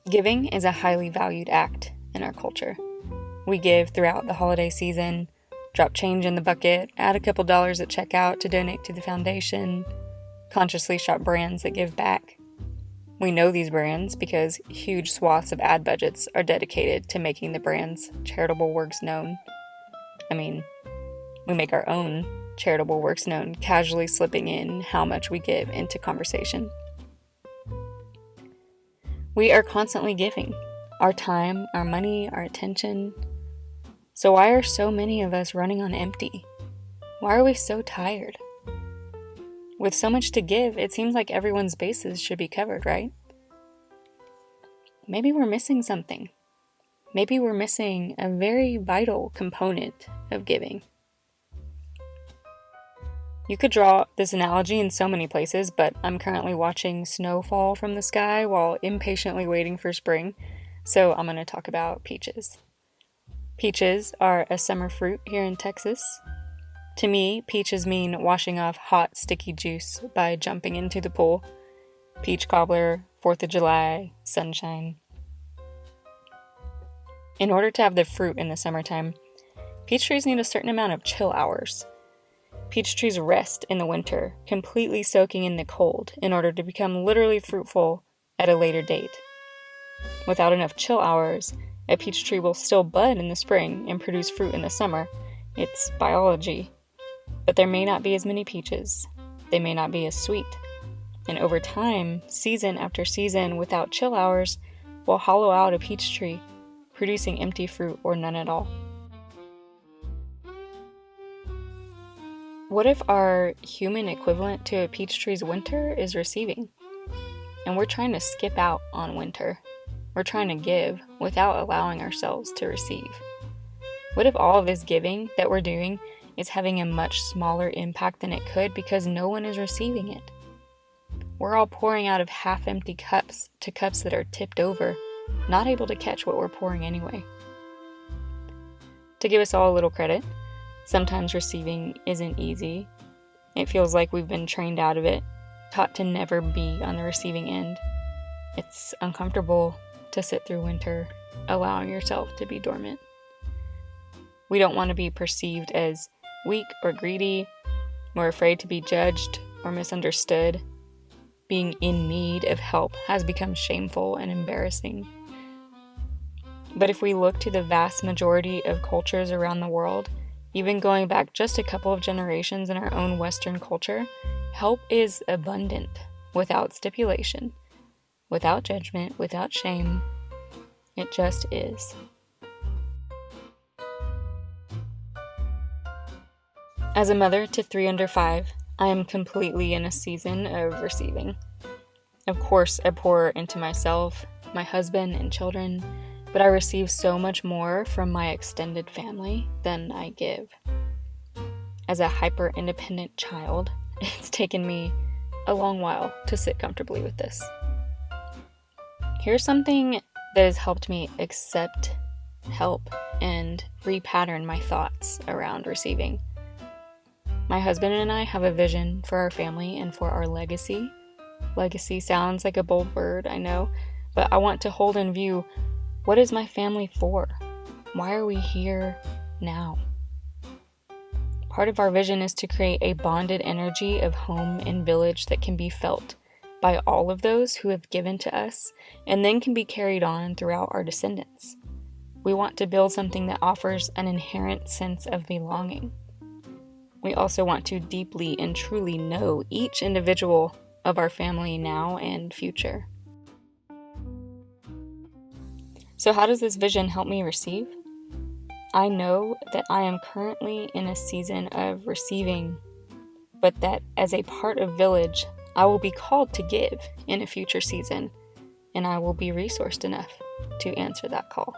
Giving is a highly valued act in our culture. We give throughout the holiday season, drop change in the bucket, add a couple dollars at checkout to donate to the foundation, consciously shop brands that give back. We know these brands because huge swaths of ad budgets are dedicated to making the brand's charitable works known. We make our own charitable works known, casually slipping in how much we give into conversation. We are constantly giving our time, our money, our attention. So why are so many of us running on empty? Why are we so tired? With so much to give, it seems like everyone's bases should be covered, right? Maybe we're missing something. Maybe we're missing a very vital component of giving. You could draw this analogy in so many places, but I'm currently watching snow fall from the sky while impatiently waiting for spring, so I'm going to talk about peaches. Peaches are a summer fruit here in Texas. To me, peaches mean washing off hot, sticky juice by jumping into the pool. Peach cobbler, 4th of July, sunshine. In order to have the fruit in the summertime, peach trees need a certain amount of chill hours. Peach trees rest in the winter, completely soaking in the cold in order to become literally fruitful at a later date. Without enough chill hours, a peach tree will still bud in the spring and produce fruit in the summer. It's biology. But there may not be as many peaches. They may not be as sweet. And over time, season after season without chill hours will hollow out a peach tree, producing empty fruit or none at all. What if our human equivalent to a peach tree's winter is receiving? And we're trying to skip out on winter. We're trying to give without allowing ourselves to receive. What if all of this giving that we're doing is having a much smaller impact than it could because no one is receiving it? We're all pouring out of half-empty cups to cups that are tipped over, not able to catch what we're pouring anyway. To give us all a little credit, sometimes receiving isn't easy. It feels like we've been trained out of it, taught to never be on the receiving end. It's uncomfortable to sit through winter, allowing yourself to be dormant. We don't want to be perceived as weak or greedy. We're afraid to be judged or misunderstood. Being in need of help has become shameful and embarrassing. But if we look to the vast majority of cultures around the world, even going back just a couple of generations in our own Western culture, help is abundant, without stipulation, without judgment, without shame. It just is. As a mother to 3 under 5, I am completely in a season of receiving. Of course, I pour into myself, my husband, and children, but I receive so much more from my extended family than I give. As a hyper-independent child, it's taken me a long while to sit comfortably with this. Here's something that has helped me accept help and repattern my thoughts around receiving. My husband and I have a vision for our family and for our legacy. Legacy sounds like a bold word, I know, but I want to hold in view, what is my family for? Why are we here now? Part of our vision is to create a bonded energy of home and village that can be felt by all of those who have given to us and then can be carried on throughout our descendants. We want to build something that offers an inherent sense of belonging. We also want to deeply and truly know each individual of our family now and future. So how does this vision help me receive? I know that I am currently in a season of receiving, but that as a part of Village, I will be called to give in a future season, and I will be resourced enough to answer that call.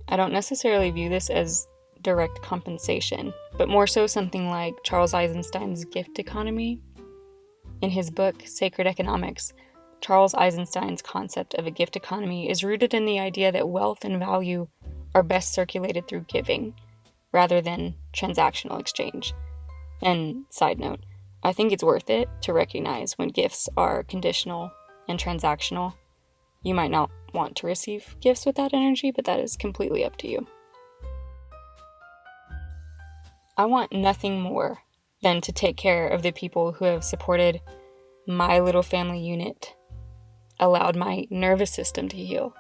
I don't necessarily view this as direct compensation, but more so something like Charles Eisenstein's gift economy. In his book, Sacred Economics, Charles Eisenstein's concept of a gift economy is rooted in the idea that wealth and value are best circulated through giving, rather than transactional exchange. And side note, I think it's worth it to recognize when gifts are conditional and transactional. You might not want to receive gifts with that energy, but that is completely up to you. I want nothing more than to take care of the people who have supported my little family unit, allowed my nervous system to heal.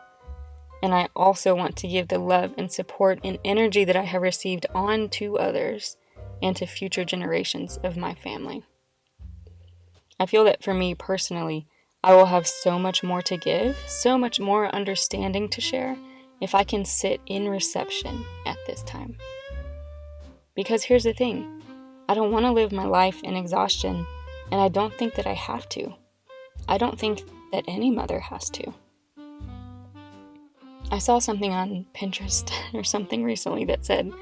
And I also want to give the love and support and energy that I have received on to others and to future generations of my family. I feel that for me personally, I will have so much more to give, so much more understanding to share, if I can sit in reception at this time. Because here's the thing, I don't want to live my life in exhaustion, and I don't think that I have to. I don't think that any mother has to. I saw something on Pinterest or something recently that said,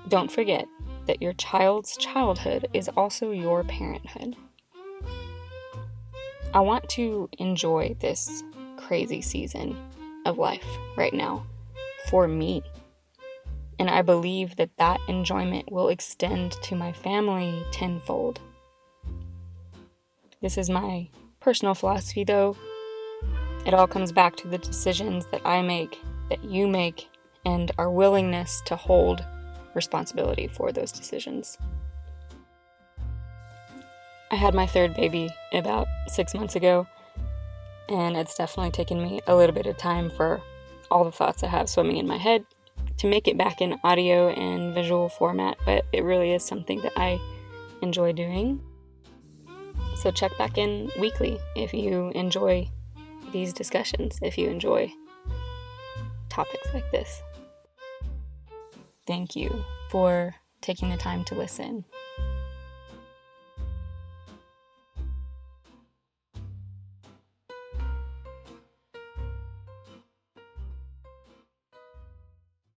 don't forget that your child's childhood is also your parenthood. I want to enjoy this crazy season of life right now for me. And I believe that that enjoyment will extend to my family tenfold. This is my personal philosophy, though. It all comes back to the decisions that I make, that you make, and our willingness to hold responsibility for those decisions. I had my third baby about 6 months ago, and it's definitely taken me a little bit of time for all the thoughts I have swimming in my head to make it back in audio and visual format, but it really is something that I enjoy doing. So check back in weekly if you enjoy these discussions, if you enjoy topics like this. Thank you for taking the time to listen.